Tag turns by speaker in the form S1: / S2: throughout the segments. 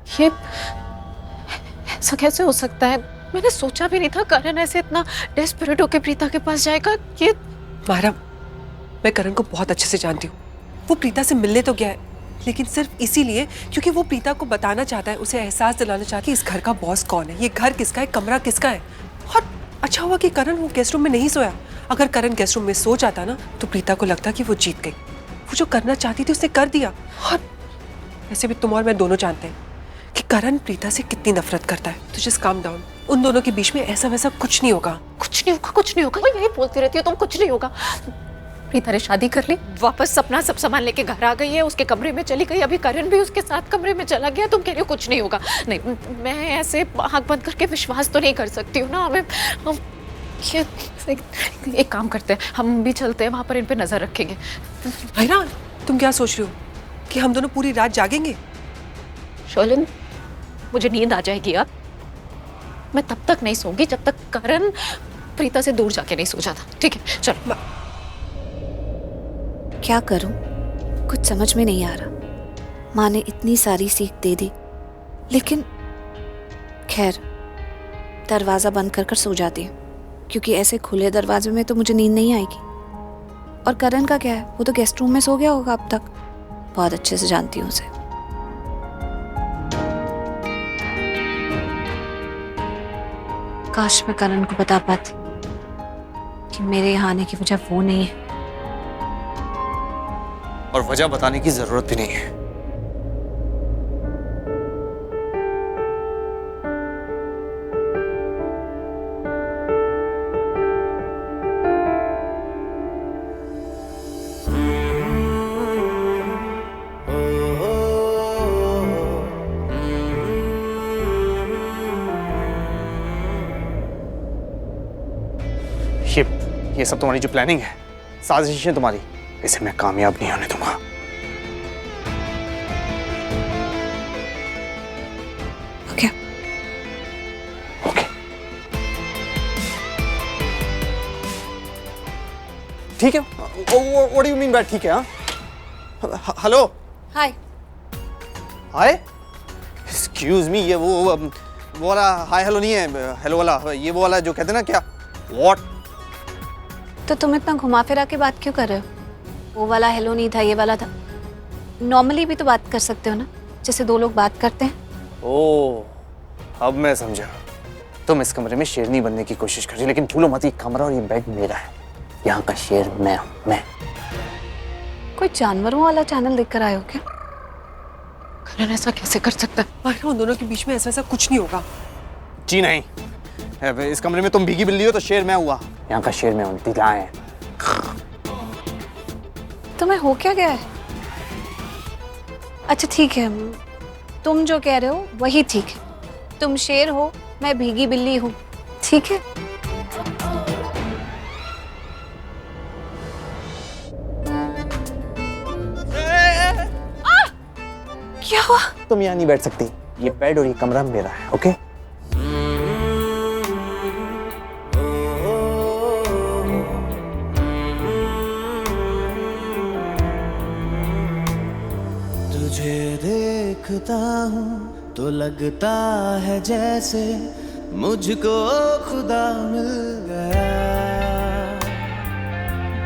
S1: ये ऐसा कैसे हो सकता है? मैंने सोचा भी नहीं था करण ऐसे इतना डेस्परेट होकर प्रीता के पास जाएगा। ये
S2: मायरा, मैं करण को बहुत अच्छे से जानती हूँ। वो प्रीता से मिलने तो गया है, लेकिन सिर्फ इसीलिए क्योंकि वो प्रीता को बताना चाहता है, उसे एहसास दिलाना चाहता है कि इस घर का बॉस कौन है, ये घर किसका है, कमरा किसका है। और अच्छा हुआ कि करण वो गेस्ट रूम में नहीं सोया। अगर करण गेस्ट रूम में सो जाता ना तो प्रीता को लगता कि वो जीत गई। वो जो करना चाहती थी उसने कर दिया। और वैसे भी तुम और मैं दोनों जानते हैं कि करण प्रीता से कितनी नफरत करता है। तो जस्ट काम डाउन। उन दोनों के बीच में ऐसा वैसा कुछ नहीं होगा।
S1: कुछ नहीं होगा, कुछ नहीं होगा। वो यही बोलती रहती है तुम, कुछ नहीं होगा। प्रीता ने शादी कर ली, वापस अपना सब सामान लेके घर आ गई है, उसके कमरे में चली गई। अभी करण भी उसके साथ कमरे में चला गया। तुम कह रहे हो कुछ नहीं होगा? नहीं, मैं ऐसे आंख बंद करके विश्वास तो नहीं कर सकती हूँ ना। हमें एक काम करते हैं, हम भी चलते हैं वहां पर, इन पे नजर रखेंगे।
S2: मायरा, तुम क्या सोच रही हो कि हम दोनों पूरी रात जागेंगे?
S1: शोलन, मुझे नींद आ जाएगी यार। मैं तब तक नहीं सोऊंगी जब तक करण प्रीता से दूर जाके नहीं सो जाता। ठीक है, चलो।
S3: क्या करूं? कुछ समझ में नहीं आ रहा। माँ ने इतनी सारी सीख दे दी, लेकिन खैर दरवाजा बंद कर कर सो जाती हूँ, क्योंकि ऐसे खुले दरवाजे में तो मुझे नींद नहीं आएगी। और करण का क्या है, वो तो गेस्ट रूम में सो गया होगा अब तक। बहुत अच्छे से जानती हूँ उसे। काश मैं करण को बता पाती कि मेरे यहाँ आने की वजह वो नहीं है।
S4: और वजह बताने की जरूरत भी नहीं है। ये सब तुम्हारी जो प्लानिंग है, साजिश है तुम्हारी, इसे मैं कामयाब नहीं होने दूंगा।
S3: ओके।
S4: ओके। ठीक है। What do you mean by ठीक है? हेलो।
S3: हाय।
S4: हाय? एक्सक्यूज मी, ये वो वाला हाय हेलो नहीं है, हेलो वाला, ये वो वाला जो कहते हैं ना क्या? व्हाट?
S3: तो तुम इतना घुमा फिरा के बात क्यों कर रहे हो? वो वाला हेलो नहीं था, ये वाला था। नॉर्मली भी तो बात कर सकते हो ना, जैसे दो लोग बात करते हैं।
S4: ओह, अब मैं समझा। तुम इस कमरे में शेरनी बनने की कोशिश कर रही हो, लेकिन भूलो मत, ये कमरा और ये बेड मेरा है। यहाँ का शेर मैं हूँ, मैं।
S3: कोई जानवरों वाला चैनल देखकर आए हो क्या?
S1: करण ऐसा कैसे कर सकता है?
S2: मायरा, उन दोनों के बीच में ऐसा वैसा कुछ नहीं होगा।
S4: जी नहीं, इस कमरे में तुम भीगी बिल्ली हो तो शेर मैं हुआ। यहाँ का शेर मैं हूँ, दिलाएं।
S3: तुम्हें हो क्या गया है? अच्छा ठीक है, तुम जो कह रहे हो वही ठीक है। तुम शेर हो, मैं भीगी बिल्ली हूँ, ठीक है? क्या हुआ?
S4: तुम यहाँ नहीं बैठ सकती, ये बेड और ये कमरा मेरा है, ओके?
S5: तुझे देखता हूँ तो लगता है जैसे मुझको खुदा मिल गया।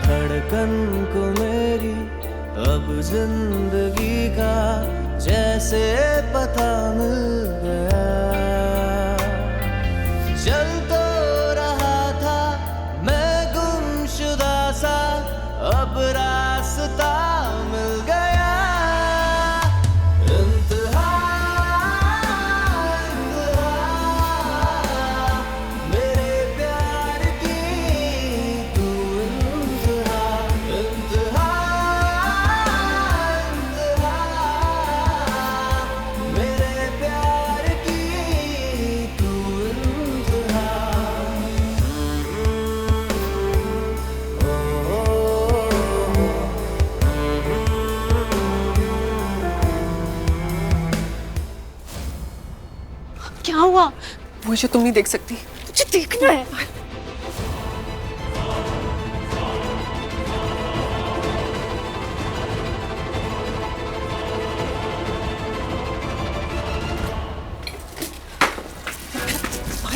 S5: धड़कन को मेरी अब जिंदगी का जैसे पता मिल गया। चल तो रहा था मैं गुमशुदा सा, अब रास्ता मिल गया। इंतहा, इंतहा, मेरे प्यार की तू इंतहा, इंतहा, इंतहा, मेरे प्यार की तू इंतहा।
S1: क्या हुआ?
S2: वो जो तुम नहीं देख सकती।
S1: मुझे देखना है।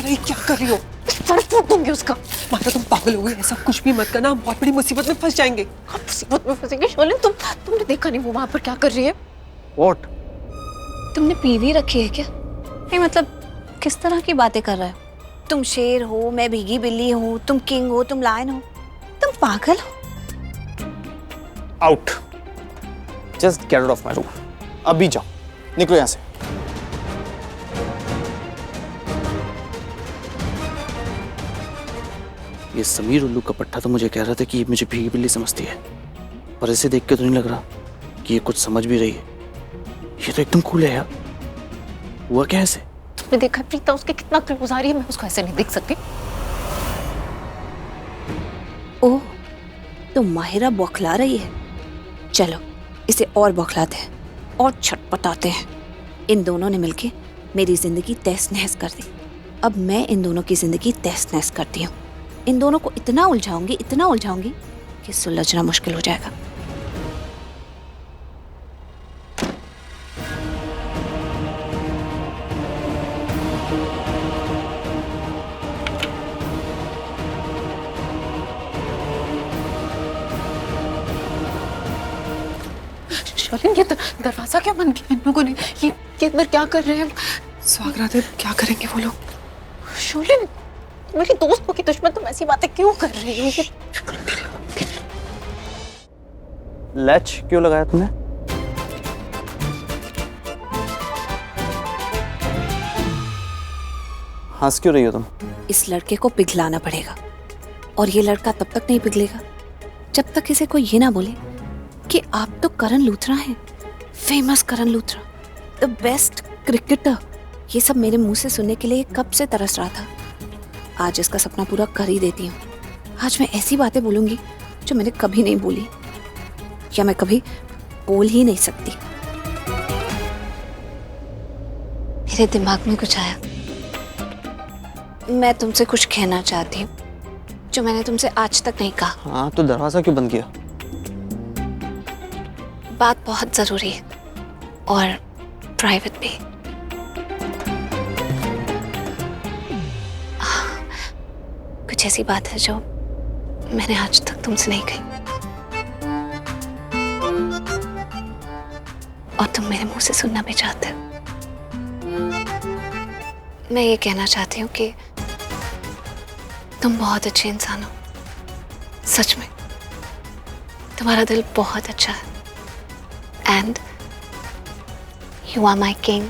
S2: मायरा ये क्या कर रही हो?
S1: सर फूट दूंगी उसका।
S2: मायरा तुम पागल हो गई, ऐसा कुछ भी मत करना, हम बहुत बड़ी मुसीबत में फंस जाएंगे।
S1: आप मुसीबत में फंसेंगे शोलिन। तुमने देखा नहीं वो वहां पर क्या कर रही है?
S4: व्हाट?
S3: तुमने पीवी रखी है क्या? नहीं मतलब किस तरह की बातें कर रहे हो? तुम शेर हो, मैं भीगी बिल्ली हूँ, तुम किंग हो, तुम लायन हो, तुम पागल हो।
S4: Out. Just get out of my room. अभी जाओ, निकलो यहाँ से। ये समीर उल्लू का पट्टा तो मुझे कह रहा था कि ये मुझे भीगी बिल्ली समझती है, पर इसे देख के तो नहीं लग रहा कि ये कुछ समझ भी रही है। ये तो एकदम कूल है यार। हुआ क्या ऐसे?
S1: तुमने देखा प्रीता उसके कितना क्लोज आ रही है? मैं उसको ऐसे नहीं देख सकती।
S3: ओह, तो माहिरा बौखला रही है। चलो इसे और बौखलाते हैं और छटपटाते हैं। इन दोनों ने मिलके मेरी जिंदगी तहस नहस कर दी। अब मैं इन दोनों की जिंदगी तहस नहस करती हूँ। इन दोनों को इतना उलझाऊंगी कि सुलझना मुश्किल हो जाएगा।
S1: शोलिन ये दरवाजा क्या बंद किया इन लोगों ने? ये अंदर क्या कर रहे हैं?
S2: स्वागत है, क्या करेंगे वो लोग?
S1: शोलिन मेरी दोस्त की दुश्मन, तुम ऐसी बातें क्यों कर रही हो?
S4: लैच क्यों लगाया तुमने? हंस क्यों रही हो तुम?
S3: इस लड़के को पिघलाना पड़ेगा, और ये लड़का तब तक नहीं पिघलेगा जब तक इसे कोई ये ना बोले कि आप तो करण लूथरा हैं, famous Karan Luthra, the best cricketer. ये सब मेरे मुंह से सुनने के लिए कब से तरस रहा था। आज इसका सपना पूरा कर ही देती हूँ। आज मैं ऐसी बातें बोलूंगी जो मैंने कभी नहीं बोली, या मैं कभी बोल ही नहीं सकती। मेरे दिमाग में कुछ आया। मैं तुमसे कुछ कहना चाहती हूँ जो मैंने तुमसे आज तक नहीं कहा।
S4: हाँ, तो दरवाजा क्यों बंद किया?
S3: बात बहुत जरूरी है और प्राइवेट भी। कुछ ऐसी बात है जो मैंने आज तक तुमसे नहीं कही, और तुम मेरे मुंह से सुनना भी चाहते हो। मैं ये कहना चाहती हूँ कि तुम बहुत अच्छे इंसान हो। सच में तुम्हारा दिल बहुत अच्छा है, and you are my king.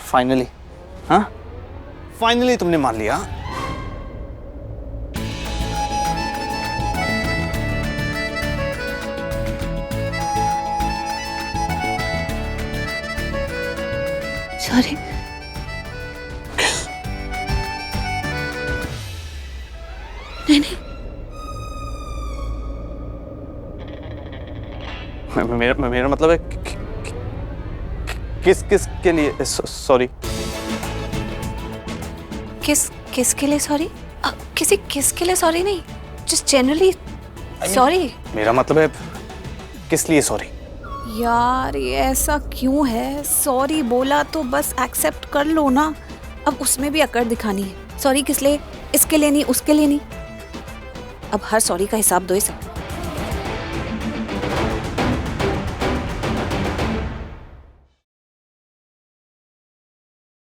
S4: Finally, हाँ? फाइनली तुमने मान लिया।
S3: सॉरी। नहीं,
S4: मेरा मतलब है किस के लिए सॉरी?
S3: किस के लिए सॉरी? किस के लिए सॉरी नहीं, जस्ट जनरली सॉरी।
S4: मेरा मतलब है किस लिए सॉरी?
S3: यार ये ऐसा क्यों है? सॉरी बोला तो बस एक्सेप्ट कर लो ना। अब उसमें भी अकड़ दिखानी है। सॉरी किस लिए? इसके लिए नहीं, उसके लिए नहीं। अब हर सॉरी का हिसाब दो इसे।